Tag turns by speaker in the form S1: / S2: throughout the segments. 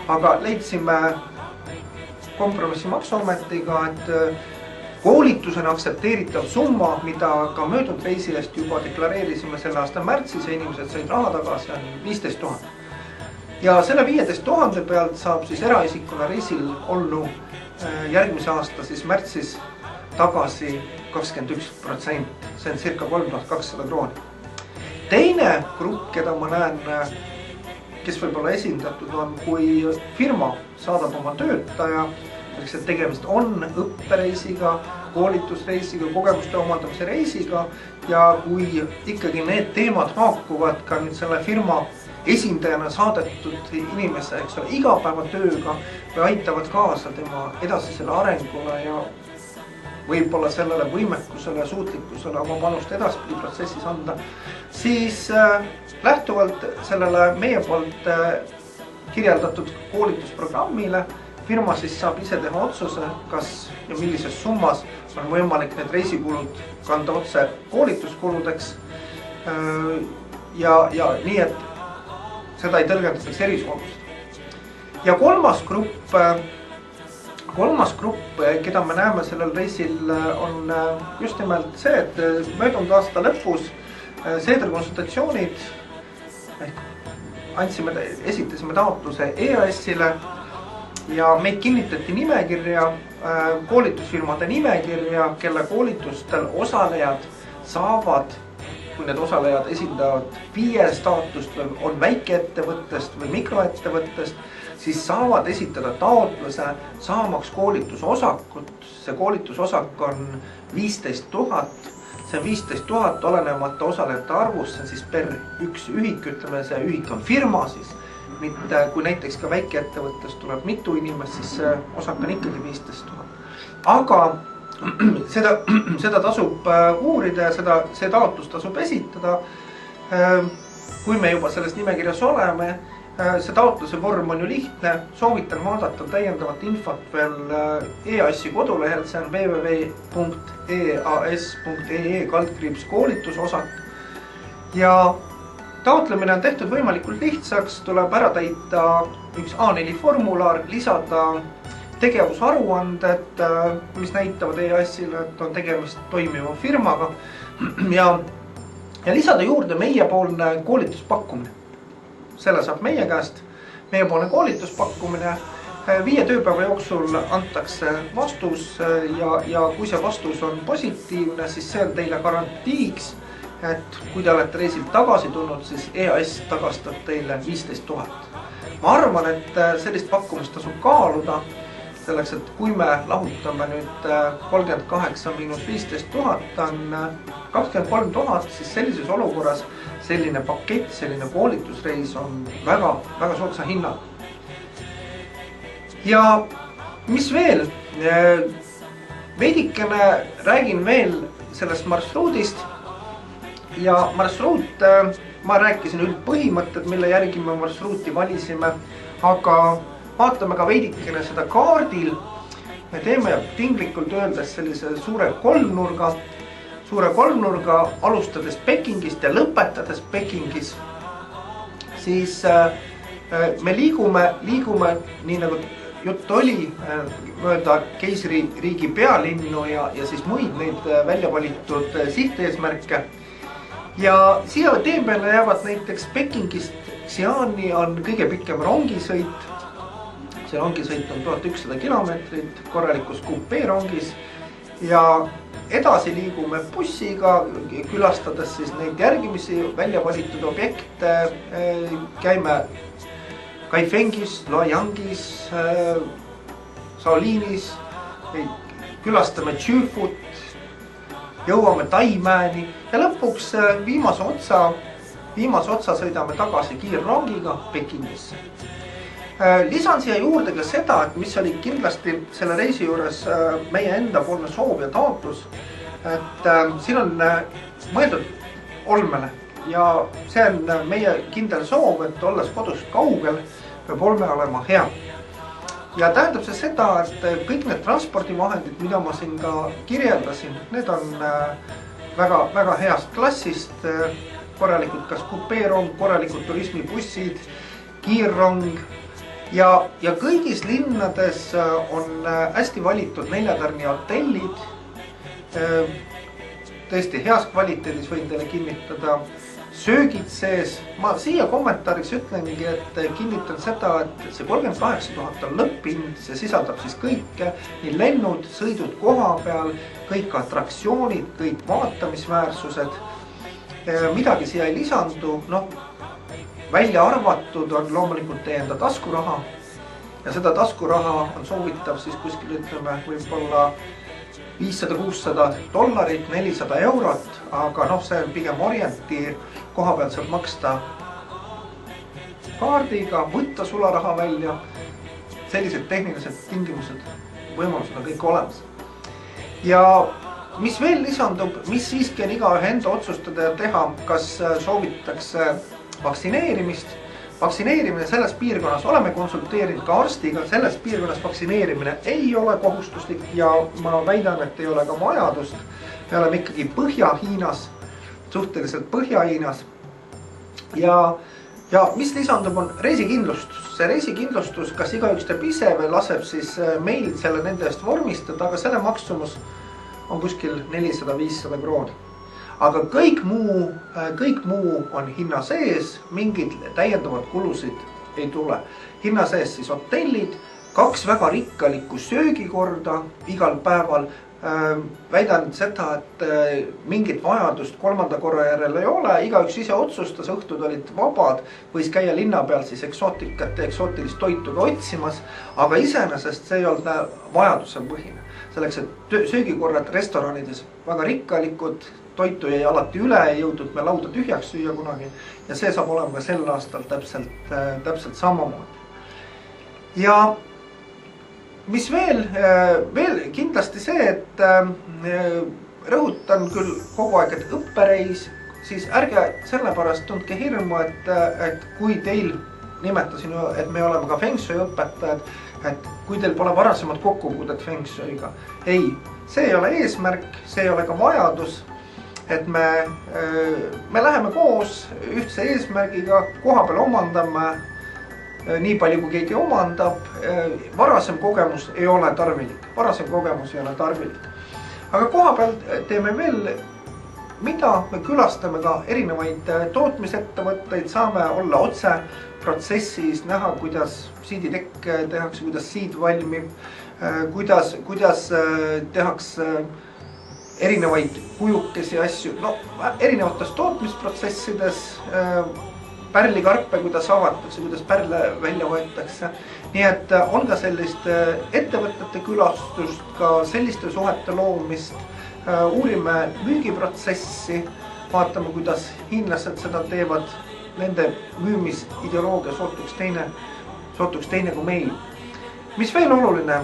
S1: aga leidsime kompromissi Maksuametiga, et koolitusena aktsepteeritav summa, mida ka möödunud reisi eest juba deklareerisime selle aasta märtsis ja inimesed said raha tagasi, on 15 000. Ja selle 15 000 pealt saab siis eraisikuna reisil olnu järgmise aasta siis märtsis tagasi 21%, see on circa 3200 krooni. Teine grupp, keda ma näen, kes võib olla esindatud, on kui firma saadab oma töötaja, et tegemist on õppereisiga, koolitusreisiga, kogemuste omandamise reisiga ja kui ikkagi need teemad haakuvad ka nüüd selle firma esindajana saadetud inimese igapäevatööga või aitavad kaasa tema edasisele arengule ja võib-olla sellele võimekusele ja suutlikkusele oma panust edaspidi protsessis anda, siis lähtuvalt sellele meie poolt kirjeldatud koolitusprogrammile firma siis saab ise teha otsuse, kas ja millises summas on võimalik need reisikulud kanda otse koolituskuludeks ja nii, et seda ei tõlgendataks erisoodust. Ja kolmas grupp, keda me näeme sellel reisil, on just nimelt see, et möödunud aasta lõpus seederkonsultatsioonid esitasime taotluse EAS-ile ja meid kinnitati nimekirja, koolitusfirmade nimekirja, kelle koolitustel osalejad saavad, kui need osalejad esindavad FIE staatust või on väikeettevõttest või mikroettevõttest, siis saavad esitada taotluse saamaks koolitusosakut. See koolitusosak on 15 000, see on 15 000 olenemata osalejate arvust, see on siis per üks ühik, ütleme see ühik on firma siis. Mitte kui näiteks ka väikeettevõttest tuleb mitu inimest, siis see osak on ikkagi 15 000. Aga seda tasub uurida ja see taotlus tasub esitada. Kui me juba selles nimekirjas oleme, see taotluse vorm on ju lihtne, soovitan vaadata täiendavat infot veel EAS-i kodulehelt, see on www.eas.ee/koolitusosak ja taotlemine on tehtud võimalikult lihtsaks, tuleb ära täita üks A4 formular, lisada tegevusaruanded, mis näitavad EAS-ile, et on tegemist toimiva firmaga ja lisada juurde meiepoolne koolituspakkumine. Selle saab meie käest, meiepoolne koolituspakkumine. 5 tööpäeva jooksul antakse vastus ja kui see vastus on positiivne, siis see on teile garantiiks, et kui te olete reisilt tagasi tulnud, siis EAS tagastab teile 15 000. Ma arvan, et sellist pakkumist tasub kaaluda, selleks, et kui me lahutame nüüd 38 miinus 15 000 on 23 000, siis sellises olukorras selline pakett, selline koolitusreis on väga, väga soodsa hinnaga. Ja mis veel? Veidikene räägin veel sellest marsruudist. Ja marsruut, ma rääkisin üldpõhimõtted, mille järgi me marsruuti valisime, aga vaatame ka veidikene seda kaardil. Me teeme tinglikult öeldes sellise suure kolmnurga, alustades Pekingist ja lõpetades Pekingis. Siis me liigume nii nagu jutt oli mööda keisririigi pealinnu ja siis muid neid välja valitud sihteesmärke. Ja siia tee peale jäävad näiteks Pekingist Xi'ani on kõige pikem rongisõit. See rongisõit on 1100 kilomeetrit korralikus kupeerongis ja edasi liigume bussiga, külastades siis neid järgimisi välja valitud objekte. Käime Kaifengis, Luoyangis, Shaolinis, külastame Chufut, jõuame Taimäeni ja lõpuks viimase otsa sõidame tagasi kiirrongiga Pekingisse. Lisan siia juurde ka seda, et mis oli kindlasti selle reisi juures meie enda poolne soov ja taotlus, et siin on mõeldud olmele ja see on meie kindel soov, et olles kodust kaugel, peab olme olema hea. Ja tähendab see seda, et kõik need transpordivahendid, mida ma siin ka kirjeldasin, need on väga, väga heast klassist, korralikult kas kupeerong, korralikud turismibussid, kiirrong ja kõigis linnades on hästi valitud 4-tärni hotellid. Tõesti heas kvaliteedis võin teile kinnitada, söögid sees. Ma siia kommentaariks ütlengi, et kinnitan seda, et see 38 000 on lõpphind, see sisaldab siis kõike, nii lennud, sõidud koha peal, kõik atraktsioonid, kõik vaatamisväärsused. Midagi siia ei lisandu, välja arvatud on loomulikult teie enda taskuraha ja seda taskuraha on soovitav siis kuskil ütleme võib-olla $500–600, $400 eurot, aga see on pigem orientiir, koha peal saab maksta kaardiga, võtta sularaha välja, sellised tehnilised tingimused, võimalused on kõik olemas. Ja mis veel lisandub, mis siiski on igaühe enda otsustada ja teha, kas soovitakse vaktsineerimist. Vaktsineerimine selles piirkonnas, oleme konsulteerinud ka arstiga, selles piirkonnas vaktsineerimine ei ole kohustuslik ja ma väidan, et ei ole ka vajadust. Me oleme ikkagi Põhja-Hiinas, suhteliselt Põhja-Hiinas. Ja mis lisandub on reisikindlustus. See reisikindlustus, kas igaüks teeb ise või laseb siis meil selle nende eest vormistada, aga selle maksumus on kuskil 400–500 krooni. Aga kõik muu on hinna sees, mingid täiendavad kulusid ei tule. Hinna sees siis hotellid, 2 väga rikkalikku söögikorda igal päeval. Väidan seda, et mingit vajadust 3. korra järel ei ole, igaüks ise otsustas, õhtud olid vabad, võis käia linna peal siis eksootikat ja eksootilist toitu otsimas, aga iseenesest see ei olnud vajadusel põhine. Selleks, et söögikorrad restoranides väga rikkalikud, toitu jäi alati üle, ei jõudnud me lauda tühjaks süüa kunagi ja see saab olema ka sel aastal täpselt samamoodi. Ja mis veel kindlasti see, et rõhutan küll kogu aeg, et õppereis, siis ärge sellepärast tundke hirmu, et kui teil, nimetasin ju, et me oleme ka Feng Shui õpetajad, et kui teil pole varasemad kokkupuudet Feng Shuiga. Ei, see ei ole eesmärk, see ei ole ka vajadus, et me läheme koos ühtse eesmärgiga, koha peal omandame nii palju, kui keegi omandab. Varasem kogemus ei ole tarvilik. Aga koha peal teeme veel, mida me külastame ka erinevaid tootmisettevõtteid, saame olla otse protsessis, näha, kuidas siiditekk tehakse, kuidas siid valmib, kuidas tehakse erinevaid kujukesi asju, erinevates tootmisprotsessides, pärlikarpe, kuidas avatakse, kuidas pärle välja võetakse. Nii et on ka sellist ettevõtete külastust, ka selliste suhete loomist, uurime müügiprotsessi, vaatame, kuidas hiinlased seda teevad, nende müümisideoloogia sootuks teine kui meil. Mis veel oluline?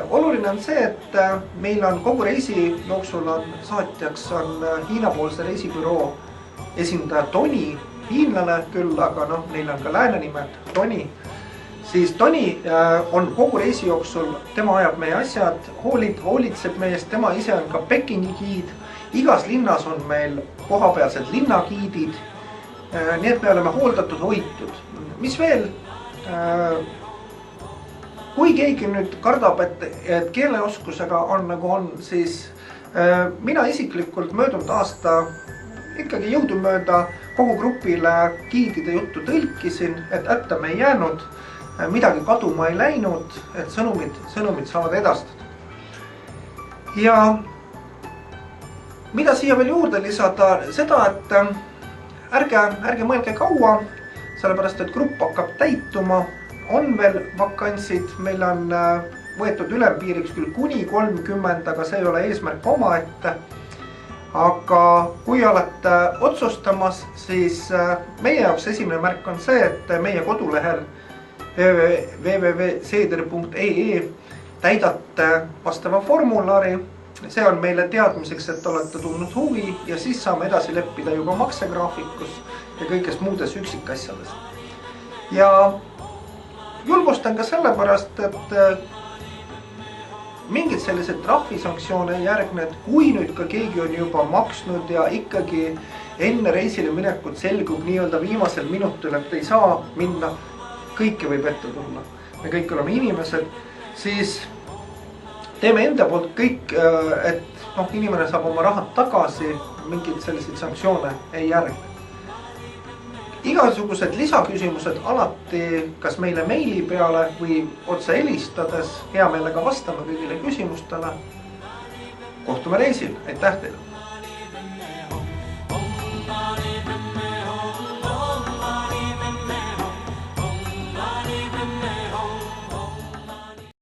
S1: Oluline on see, et meil on kogu reisi jooksul saatjaks on Hiina-poolse reisibüroo esindaja Toni, hiinlane küll, aga neil on ka lääne nimed Toni. Siis Toni on kogu reisi jooksul, tema ajab meie asjad, hoolitseb meest, tema ise on ka Pekingi giid. Igas linnas on meil kohapealsed linnagiidid, nii et me oleme hooldatud, hoitud. Mis veel? Kui keegi nüüd kardab, et keeleoskusega on nagu on, siis mina isiklikult möödunud aasta ikkagi jõudumööda kogu grupile giidide juttu tõlkisin, et hätta me ei jäänud, midagi kaduma ei läinud, et sõnumid saavad edastada. Ja mida siia veel juurde lisada, seda, et ärge mõelge kaua, sellepärast, et grupp hakkab täituma. On veel vakantsid, meil on võetud ülempiiriks küll kuni 30, aga see ei ole eesmärk omaette. Aga kui olete otsustamas, siis meie jaoks esimene märk on see, et meie kodulehel www.seeder.ee täidate vastava formulari. See on meile teadmiseks, et olete tundnud huvi ja siis saame edasi leppida juba maksegraafikus ja kõigest muudes üksikasjades. Ja julgustan ka sellepärast, et mingid sellised trahvisanktsioone järgne, et kui nüüd ka keegi on juba maksnud ja ikkagi enne reisile minekut selgub nii-öelda viimasel minutil, et ei saa minna, kõike võib ette tulla. me kõik oleme inimesed, siis teeme enda poolt kõik, et inimene saab oma rahad tagasi, mingeid selliseid sanktsioone ei järgne. Igasugused lisaküsimused alati kas meile meili peale või otse helistades, hea meelega vastame kõigile küsimustele. Kohtume reisil, aitäh teile!